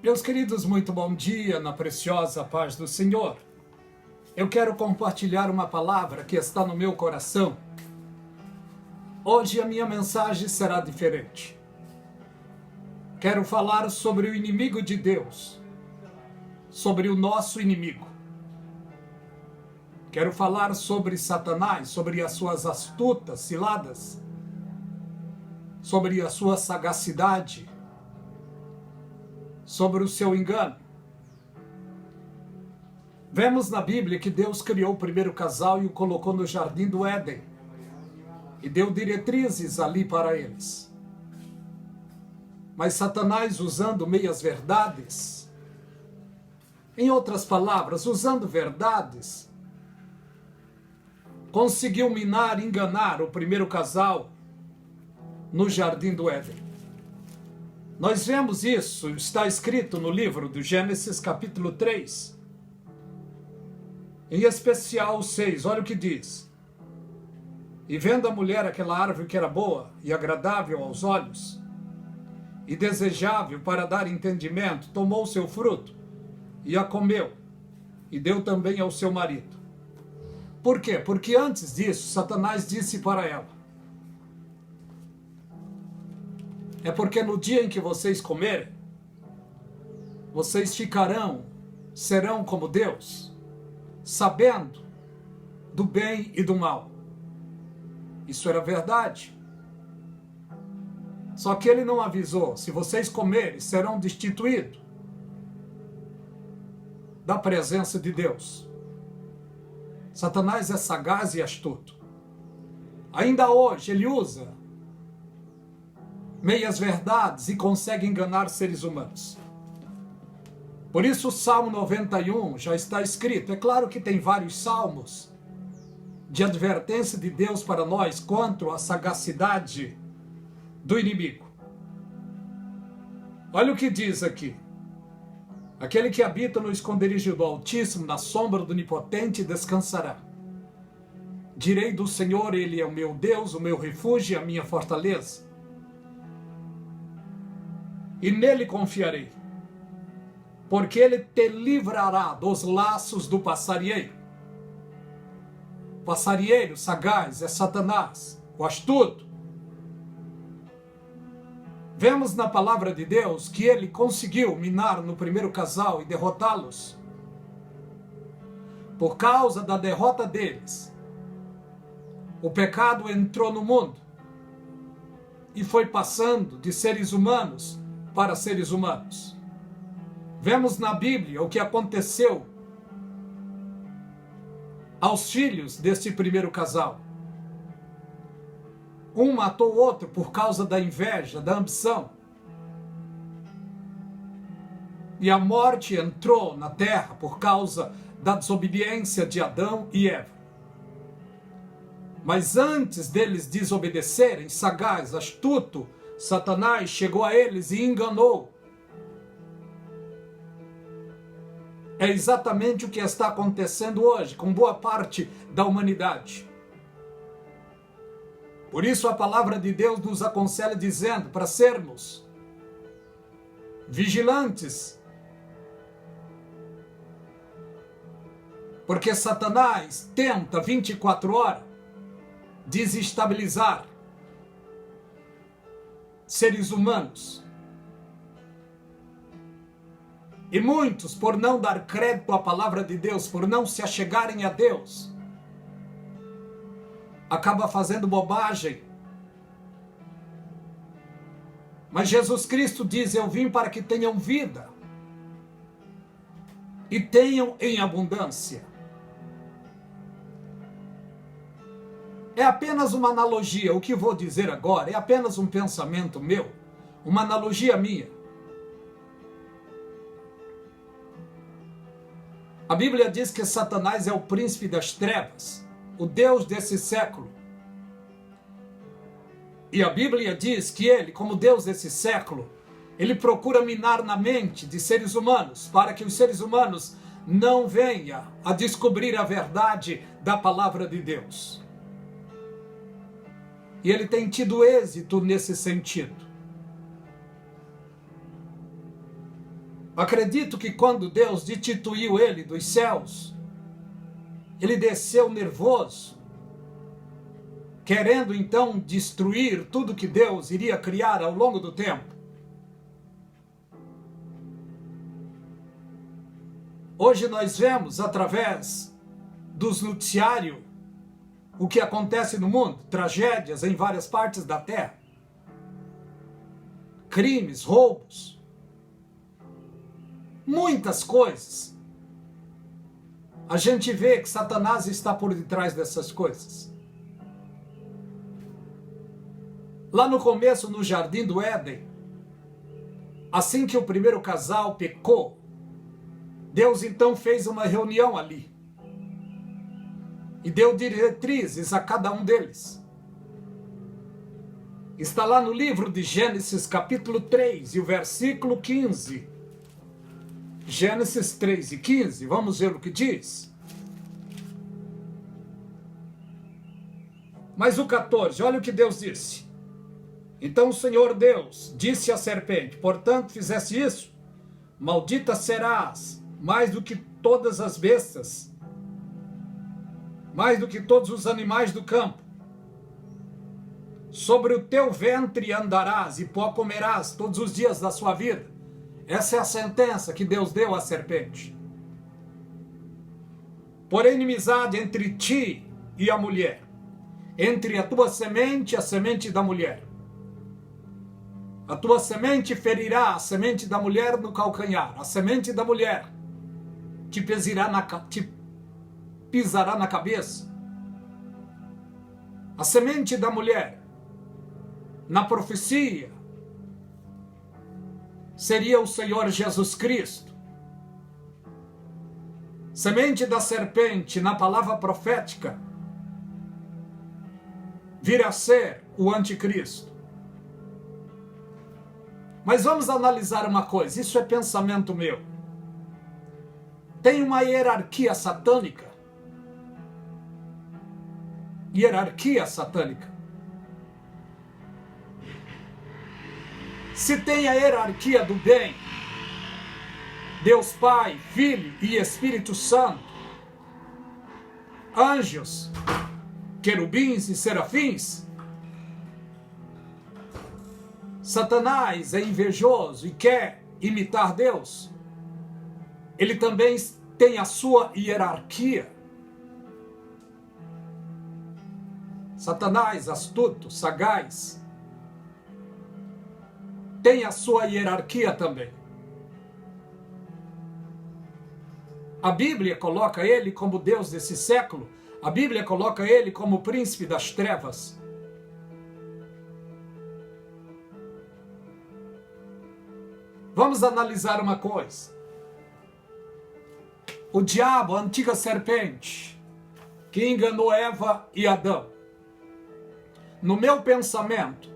Meus queridos, muito bom dia, na preciosa paz do Senhor. Eu quero compartilhar uma palavra que está no meu coração. Hoje a minha mensagem será diferente. Quero falar sobre o inimigo de Deus, sobre o nosso inimigo. Quero falar sobre Satanás, sobre as suas astutas ciladas, sobre a sua sagacidade, sobre o seu engano. Vemos na Bíblia que Deus criou o primeiro casal e o colocou no jardim do Éden e deu diretrizes ali para eles. Mas Satanás, usando meias verdades, em outras palavras, usando verdades, conseguiu minar e enganar o primeiro casal no jardim do Éden. Nós vemos isso, está escrito no livro do Gênesis capítulo 3, em especial o 6, olha o que diz. E vendo a mulher aquela árvore que era boa e agradável aos olhos, e desejável para dar entendimento, tomou o seu fruto e a comeu, e deu também ao seu marido. Por quê? Porque antes disso, Satanás disse para ela: é porque no dia em que vocês comerem, vocês serão como Deus, sabendo do bem e do mal. Isso era verdade. Só que ele não avisou: se vocês comerem, serão destituídos da presença de Deus. Satanás é sagaz e astuto. Ainda hoje ele usa meias verdades e consegue enganar seres humanos. Por isso o Salmo 91 já está escrito. É claro que tem vários salmos de advertência de Deus para nós contra a sagacidade do inimigo. Olha o que diz aqui: aquele que habita no esconderijo do Altíssimo, na sombra do Onipotente, descansará. Direi do Senhor, ele é o meu Deus, o meu refúgio e a minha fortaleza, e nele confiarei, porque ele te livrará dos laços do passarinheiro. Passarinheiro sagaz é Satanás, o astuto. Vemos na palavra de Deus que ele conseguiu minar no primeiro casal e derrotá-los. Por causa da derrota deles, o pecado entrou no mundo e foi passando de seres humanos para seres humanos. Vemos na Bíblia o que aconteceu aos filhos deste primeiro casal. Um matou o outro por causa da inveja, da ambição. E a morte entrou na terra por causa da desobediência de Adão e Eva. Mas antes deles desobedecerem, sagaz, astuto, Satanás chegou a eles e enganou. É exatamente o que está acontecendo hoje com boa parte da humanidade. Por isso a palavra de Deus nos aconselha dizendo para sermos vigilantes. Porque Satanás tenta 24 horas desestabilizar seres humanos. E muitos, por não dar crédito à palavra de Deus, por não se achegarem a Deus, acaba fazendo bobagem. Mas Jesus Cristo diz: eu vim para que tenham vida e tenham em abundância. É apenas uma analogia. O que vou dizer agora é apenas um pensamento meu, uma analogia minha. A Bíblia diz que Satanás é o príncipe das trevas, o Deus desse século. E a Bíblia diz que ele, como Deus desse século, ele procura minar na mente de seres humanos, para que os seres humanos não venham a descobrir a verdade da palavra de Deus. E ele tem tido êxito nesse sentido. Acredito que quando Deus destituiu ele dos céus, ele desceu nervoso, querendo então destruir tudo que Deus iria criar ao longo do tempo. Hoje nós vemos através dos noticiários o que acontece no mundo, tragédias em várias partes da terra, crimes, roubos, muitas coisas. A gente vê que Satanás está por detrás dessas coisas. Lá no começo, no Jardim do Éden, assim que o primeiro casal pecou, Deus então fez uma reunião ali e deu diretrizes a cada um deles. Está lá no livro de Gênesis capítulo 3 e o versículo 15. Gênesis 3 e 15, vamos ver o que diz. Mas o 14, olha o que Deus disse. Então o Senhor Deus disse à serpente, portanto fizesse isso, maldita serás mais do que todas as bestas, mais do que todos os animais do campo. Sobre o teu ventre andarás e pó comerás todos os dias da sua vida. Essa é a sentença que Deus deu à serpente. Porém, inimizade entre ti e a mulher, entre a tua semente e a semente da mulher. A tua semente ferirá a semente da mulher no calcanhar. A semente da mulher te pisará na cabeça. A semente da mulher, na profecia, seria o Senhor Jesus Cristo. Semente da serpente, na palavra profética, virá a ser o anticristo. Mas vamos analisar uma coisa, isso é pensamento meu. Tem uma hierarquia satânica. Hierarquia satânica. Se tem a hierarquia do bem, Deus Pai, Filho e Espírito Santo, anjos, querubins e serafins, Satanás é invejoso e quer imitar Deus. Ele também tem a sua hierarquia. Satanás, astuto, sagaz, tem a sua hierarquia também. A Bíblia coloca ele como Deus desse século. A Bíblia coloca ele como príncipe das trevas. Vamos analisar uma coisa. O diabo, a antiga serpente, que enganou Eva e Adão. No meu pensamento,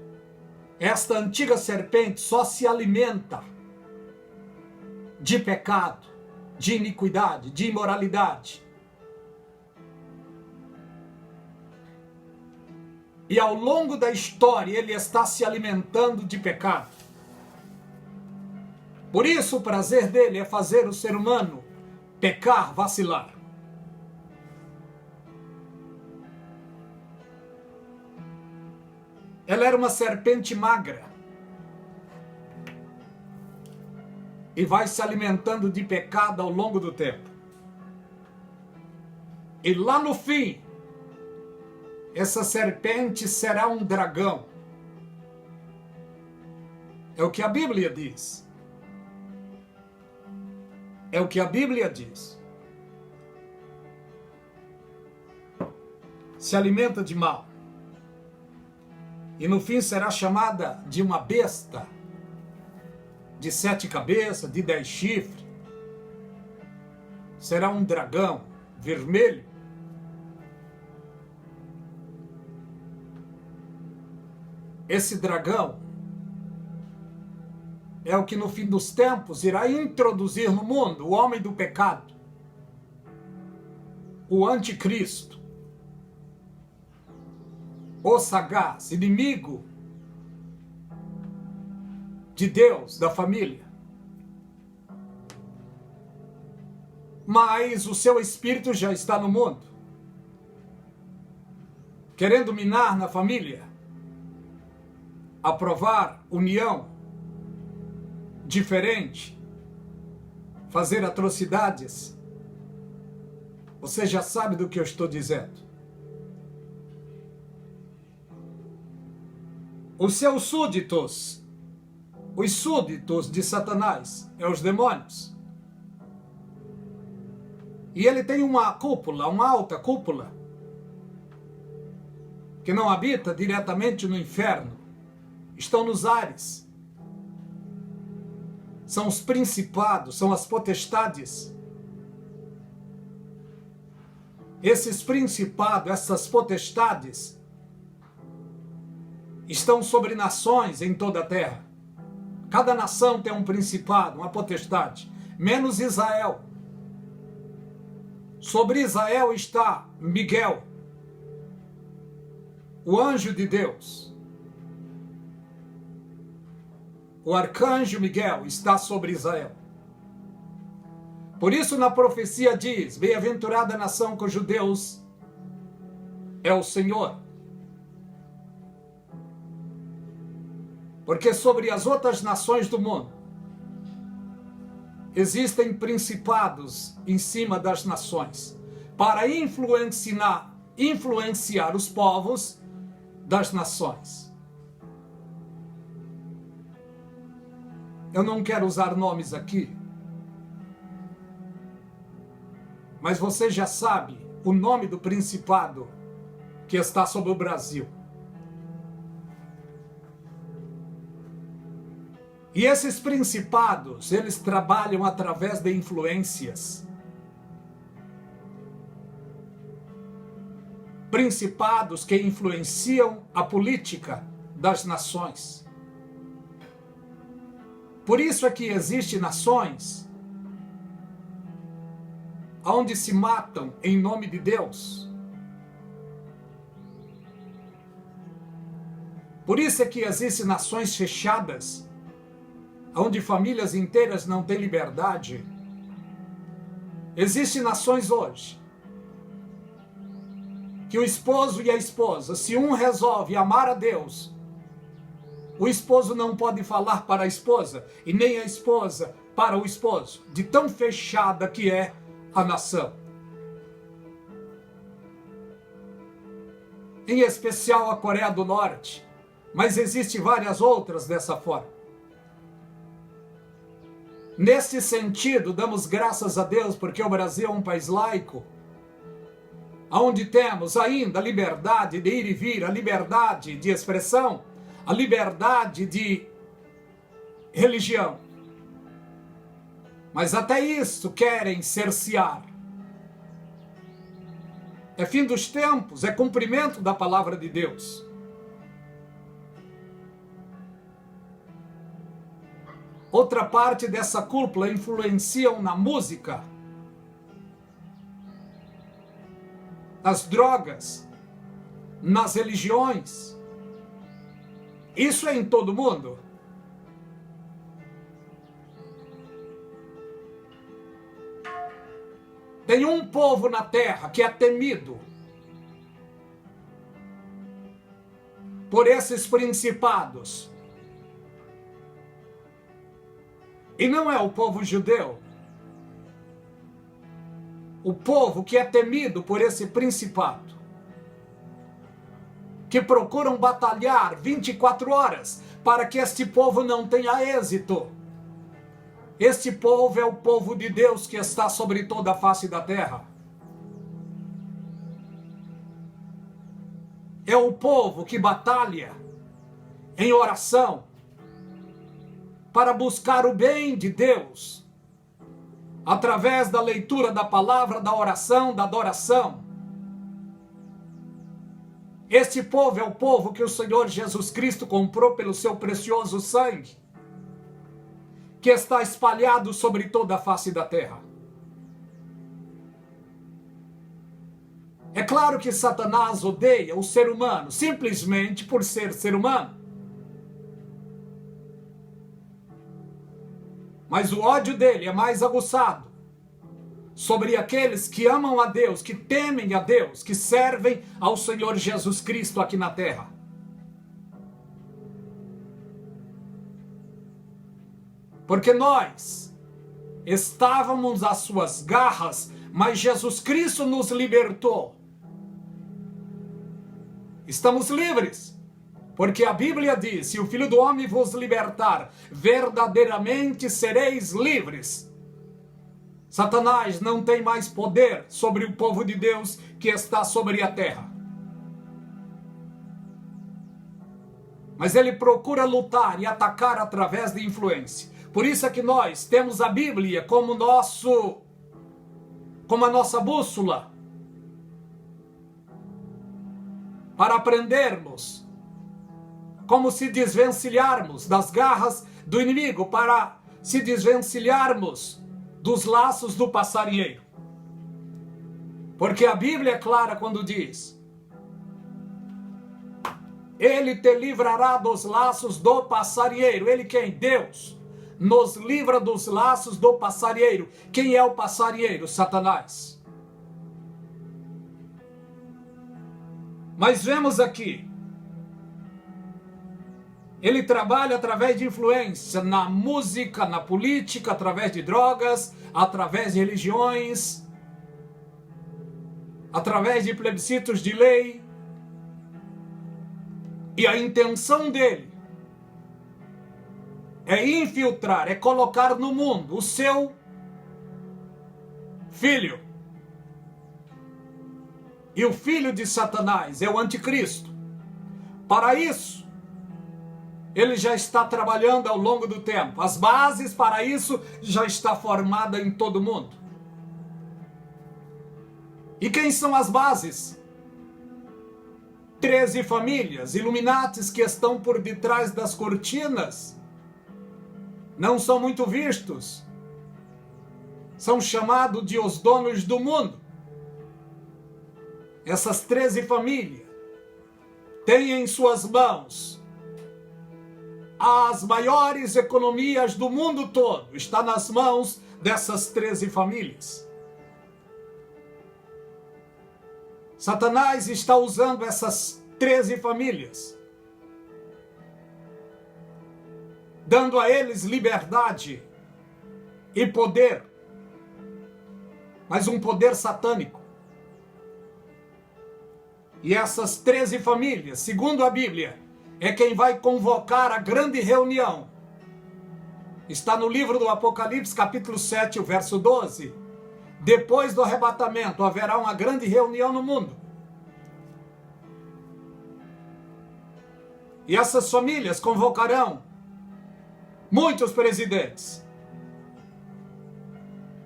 esta antiga serpente só se alimenta de pecado, de iniquidade, de imoralidade. E ao longo da história ele está se alimentando de pecado. Por isso o prazer dele é fazer o ser humano pecar, vacilar. Ela era uma serpente magra e vai se alimentando de pecado ao longo do tempo. E lá no fim, essa serpente será um dragão. É o que a Bíblia diz. É o que a Bíblia diz. Se alimenta de mal. E no fim será chamada de uma besta, de 7 cabeças, de 10 chifres. Será um dragão vermelho. Esse dragão é o que no fim dos tempos irá introduzir no mundo o homem do pecado, o anticristo, o sagaz, inimigo de Deus, da família. mas o seu espírito já está no mundo, querendo minar na família, aprovar união diferente, fazer atrocidades. Você já sabe do que eu estou dizendo. Os seus súditos, os súditos de Satanás, os demônios. E ele tem uma cúpula, uma alta cúpula, que não habita diretamente no inferno. Estão nos ares. São os principados, são as potestades. Esses principados, essas potestades, estão sobre nações em toda a terra. Cada nação tem um principado, uma potestade, menos Israel. Sobre Israel está Miguel, o anjo de Deus. O arcanjo Miguel está sobre Israel. Por isso na profecia diz: bem-aventurada a nação cujo Deus é o Senhor. Porque sobre as outras nações do mundo existem principados em cima das nações para influenciar os povos das nações. Eu não quero usar nomes aqui, mas você já sabe o nome do principado que está sobre o Brasil. E esses principados, eles trabalham através de influências. Principados que influenciam a política das nações. Por isso é que existem nações onde se matam em nome de Deus. Por isso é que existem nações fechadas, onde famílias inteiras não têm liberdade. Existem nações hoje que o esposo e a esposa, se um resolve amar a Deus, o esposo não pode falar para a esposa e nem a esposa para o esposo, de tão fechada que é a nação. Em especial a Coreia do Norte, mas existem várias outras dessa forma. Nesse sentido, damos graças a Deus porque o Brasil é um país laico, onde temos ainda a liberdade de ir e vir, a liberdade de expressão, a liberdade de religião. Mas até isso querem cercear. É fim dos tempos, é cumprimento da palavra de Deus. Outra parte dessa cúpula influenciam na música, nas drogas, nas religiões. Isso é em todo mundo. Tem um povo na terra que é temido por esses principados. E não é o povo judeu. O povo que é temido por esse principado, que procuram batalhar 24 horas para que este povo não tenha êxito. Este povo é o povo de Deus que está sobre toda a face da terra. É o povo que batalha em oração para buscar o bem de Deus, através da leitura da palavra, da oração, da adoração. Este povo é o povo que o Senhor Jesus Cristo comprou pelo seu precioso sangue, que está espalhado sobre toda a face da terra. É claro que Satanás odeia o ser humano, simplesmente por ser ser humano. Mas o ódio dele é mais aguçado sobre aqueles que amam a Deus, que temem a Deus, que servem ao Senhor Jesus Cristo aqui na terra. Porque nós estávamos às suas garras, mas Jesus Cristo nos libertou. Estamos livres, porque a Bíblia diz: se o Filho do Homem vos libertar, verdadeiramente sereis livres. Satanás não tem mais poder sobre o povo de Deus que está sobre a terra. Mas ele procura lutar e atacar através de influência. Por isso é que nós temos a Bíblia como a nossa bússola, para aprendermos como se desvencilharmos das garras do inimigo, para se desvencilharmos dos laços do passarinheiro. Porque a Bíblia é clara quando diz: Ele te livrará dos laços do passarinheiro. Ele quem? Deus nos livra dos laços do passarinheiro. Quem é o passarinheiro? Satanás. Mas vemos aqui, ele trabalha através de influência na música, na política, através de drogas, através de religiões, através de plebiscitos de lei. E a intenção dele é infiltrar, é colocar no mundo o seu filho. E o filho de Satanás é o anticristo. Para isso, ele já está trabalhando ao longo do tempo. As bases para isso já está formada em todo mundo. E quem são as bases? 13 famílias, Illuminatis, que estão por detrás das cortinas. Não são muito vistos. São chamados de os donos do mundo. Essas 13 famílias têm em suas mãos as maiores economias do mundo todo. Está nas mãos dessas 13 famílias. Satanás está usando essas 13 famílias, dando a eles liberdade e poder, mas um poder satânico. E essas 13 famílias, segundo a Bíblia, é quem vai convocar a grande reunião. Está no livro do Apocalipse, capítulo 7, o verso 12. Depois do arrebatamento, haverá uma grande reunião no mundo. E essas famílias convocarão muitos presidentes.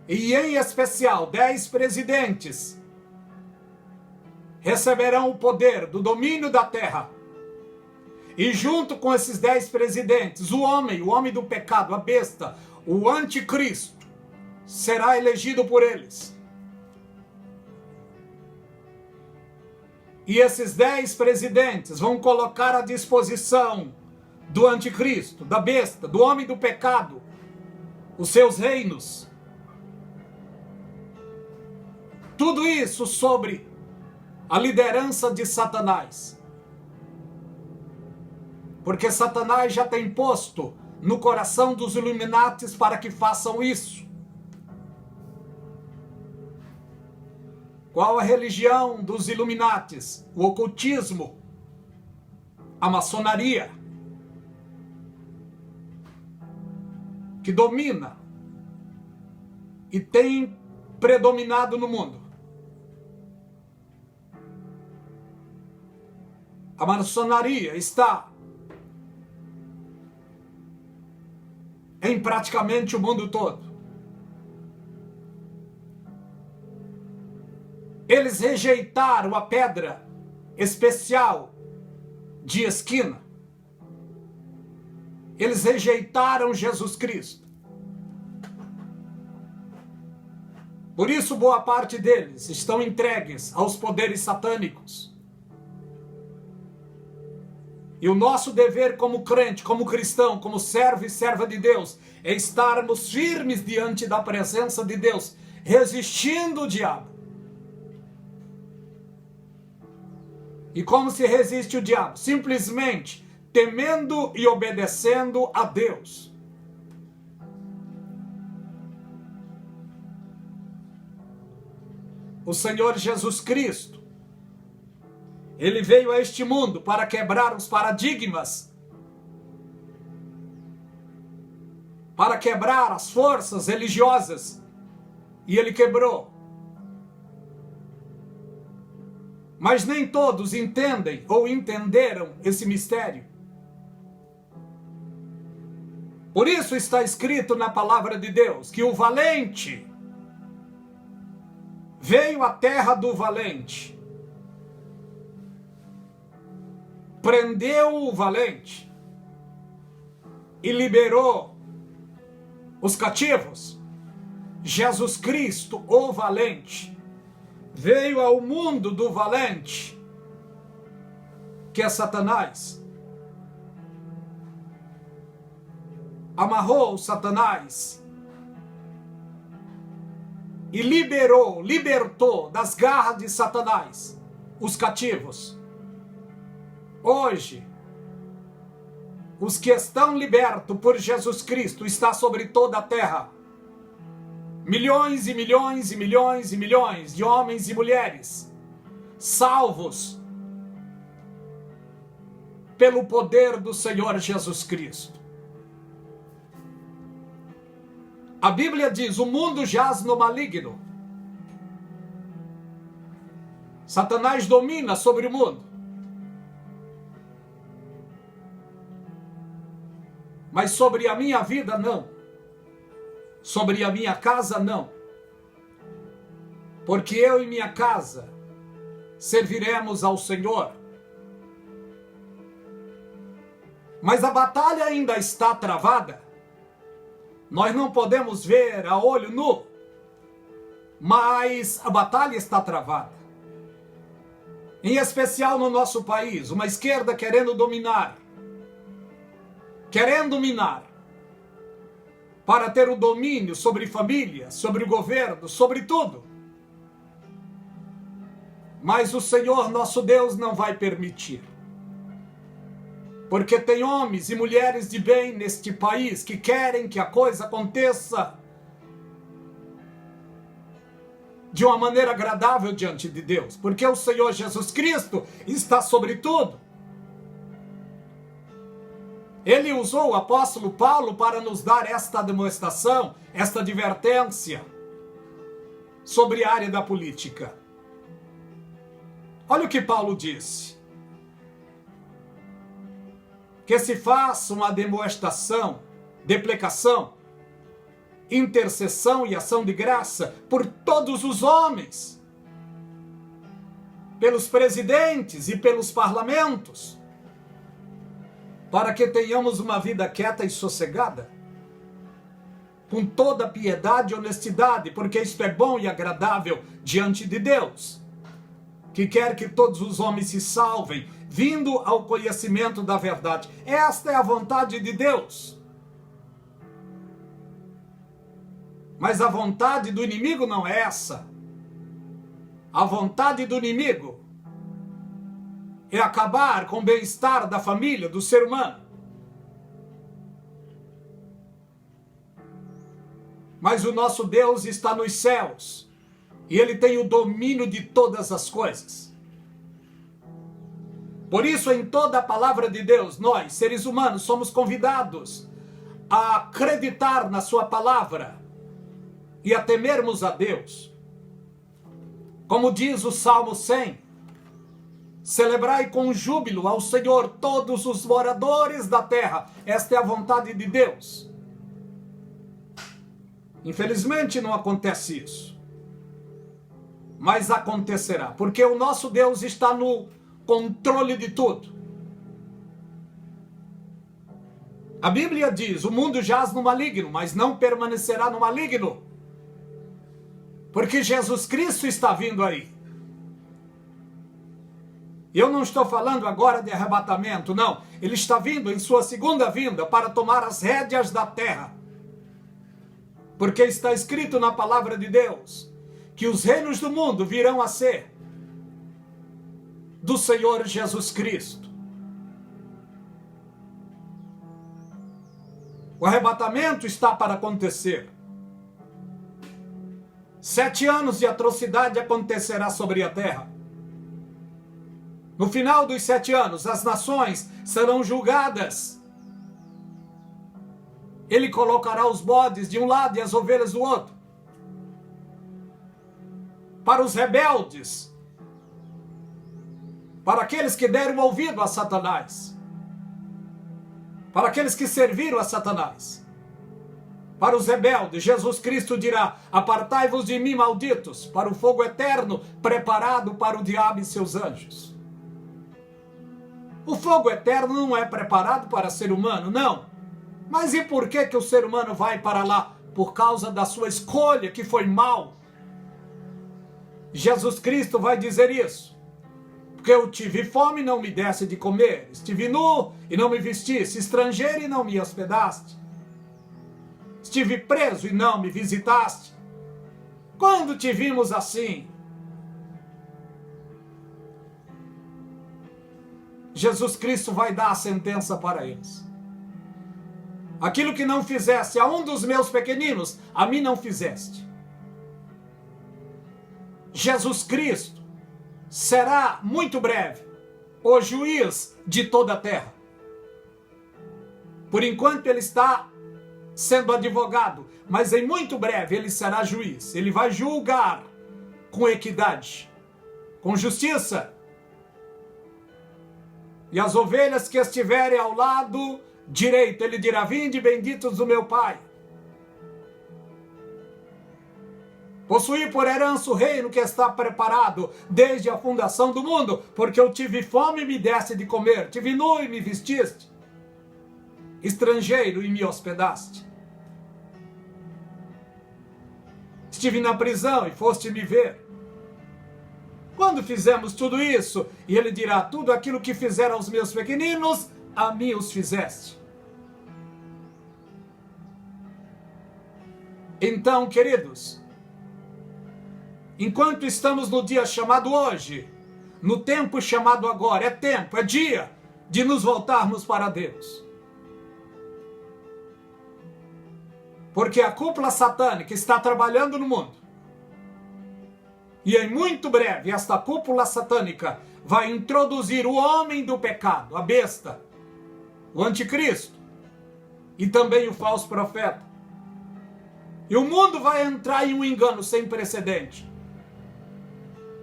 E em especial, 10 presidentes receberão o poder do domínio da terra. E junto com esses 10 presidentes, o homem do pecado, a besta, o anticristo, será elegido por eles. E esses 10 presidentes vão colocar à disposição do anticristo, da besta, do homem do pecado, os seus reinos. Tudo isso sobre a liderança de Satanás. Porque Satanás já tem posto no coração dos Illuminatis para que façam isso. Qual a religião dos Illuminatis? O ocultismo, a maçonaria, que domina e tem predominado no mundo. A maçonaria está em praticamente o mundo todo. Eles rejeitaram a pedra especial de esquina. Eles rejeitaram Jesus Cristo. Por isso, boa parte deles estão entregues aos poderes satânicos. E o nosso dever como crente, como cristão, como servo e serva de Deus, é estarmos firmes diante da presença de Deus resistindo o diabo. E como se resiste o diabo? Simplesmente temendo e obedecendo a Deus. O Senhor Jesus Cristo, Ele veio a este mundo para quebrar os paradigmas, para quebrar as forças religiosas, e Ele quebrou. Mas nem todos entendem ou entenderam esse mistério. Por isso está escrito na palavra de Deus que o valente veio à terra do valente, prendeu o valente e liberou os cativos. Jesus Cristo, o valente, veio ao mundo do valente, que é Satanás. Amarrou Satanás e libertou das garras de Satanás os cativos. Hoje, os que estão libertos por Jesus Cristo estão sobre toda a terra. Milhões e milhões e milhões e milhões de homens e mulheres salvos pelo poder do Senhor Jesus Cristo. A Bíblia diz: o mundo jaz no maligno. Satanás domina sobre o mundo. Mas sobre a minha vida, não. Sobre a minha casa, não. Porque eu e minha casa serviremos ao Senhor. Mas a batalha ainda está travada. Nós não podemos ver a olho nu, mas a batalha está travada. Em especial no nosso país, uma esquerda querendo dominar, para ter o domínio sobre família, sobre o governo, sobre tudo. Mas o Senhor nosso Deus não vai permitir. Porque tem homens e mulheres de bem neste país que querem que a coisa aconteça de uma maneira agradável diante de Deus. Porque o Senhor Jesus Cristo está sobre tudo. Ele usou o apóstolo Paulo para nos dar esta demonstração, esta advertência sobre a área da política. Olha o que Paulo disse. Que se faça uma demonstração, deprecação, intercessão e ação de graça por todos os homens, pelos presidentes e pelos parlamentos, para que tenhamos uma vida quieta e sossegada, com toda piedade e honestidade, porque isto é bom e agradável diante de Deus, que quer que todos os homens se salvem, vindo ao conhecimento da verdade. Esta é a vontade de Deus. Mas a vontade do inimigo não é essa. A vontade do inimigo é acabar com o bem-estar da família, do ser humano. Mas o nosso Deus está nos céus e Ele tem o domínio de todas as coisas. Por isso, em toda a palavra de Deus, nós, seres humanos, somos convidados a acreditar na sua palavra e a temermos a Deus. Como diz o Salmo 100, celebrai com júbilo ao Senhor todos os moradores da terra. Esta é a vontade de Deus. Infelizmente não acontece isso. Mas acontecerá, porque o nosso Deus está no controle de tudo. A Bíblia diz: o mundo jaz no maligno, mas não permanecerá no maligno, porque Jesus Cristo está vindo aí. Eu não estou falando agora de arrebatamento, não. Ele está vindo em sua segunda vinda para tomar as rédeas da terra. Porque está escrito na palavra de Deus que os reinos do mundo virão a ser do Senhor Jesus Cristo. O arrebatamento está para acontecer. 7 anos de atrocidade acontecerá sobre a terra. No final dos 7 anos, as nações serão julgadas. Ele colocará os bodes de um lado e as ovelhas do outro. Para os rebeldes, para aqueles que deram ouvido a Satanás, para aqueles que serviram a Satanás, para os rebeldes, Jesus Cristo dirá: apartai-vos de mim, malditos, para o fogo eterno preparado para o diabo e seus anjos. O fogo eterno não é preparado para ser humano, não. Mas e por que o ser humano vai para lá? Por causa da sua escolha, que foi mal. Jesus Cristo vai dizer isso. Porque eu tive fome e não me desse de comer. Estive nu e não me vestisse. Estrangeiro e não me hospedaste. Estive preso e não me visitaste. Quando te vimos assim? Jesus Cristo vai dar a sentença para eles. Aquilo que não fizeste a um dos meus pequeninos, a mim não fizeste. Jesus Cristo será muito breve o juiz de toda a terra. Por enquanto ele está sendo advogado, mas em muito breve ele será juiz. Ele vai julgar com equidade, com justiça. E as ovelhas que estiverem ao lado direito, ele dirá: vinde, benditos do meu Pai. Possuí por herança o reino que está preparado desde a fundação do mundo, porque eu tive fome e me deste de comer, tive nu e me vestiste, estrangeiro e me hospedaste. Estive na prisão e foste me ver. Quando fizemos tudo isso? E ele dirá: tudo aquilo que fizeram aos meus pequeninos, a mim os fizeste. Então, queridos, enquanto estamos no dia chamado hoje, no tempo chamado agora, é tempo, é dia de nos voltarmos para Deus. Porque a cúpula satânica está trabalhando no mundo. E em muito breve, esta cúpula satânica vai introduzir o homem do pecado, a besta, o anticristo e também o falso profeta. E o mundo vai entrar em um engano sem precedente.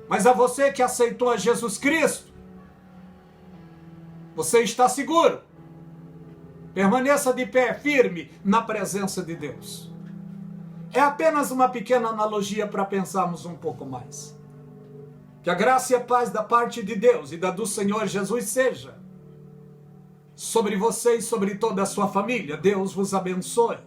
Mas a você que aceitou a Jesus Cristo, você está seguro. Permaneça de pé, firme, na presença de Deus. É apenas uma pequena analogia para pensarmos um pouco mais. Que a graça e a paz da parte de Deus e da do Senhor Jesus seja sobre você e sobre toda a sua família. Deus vos abençoe.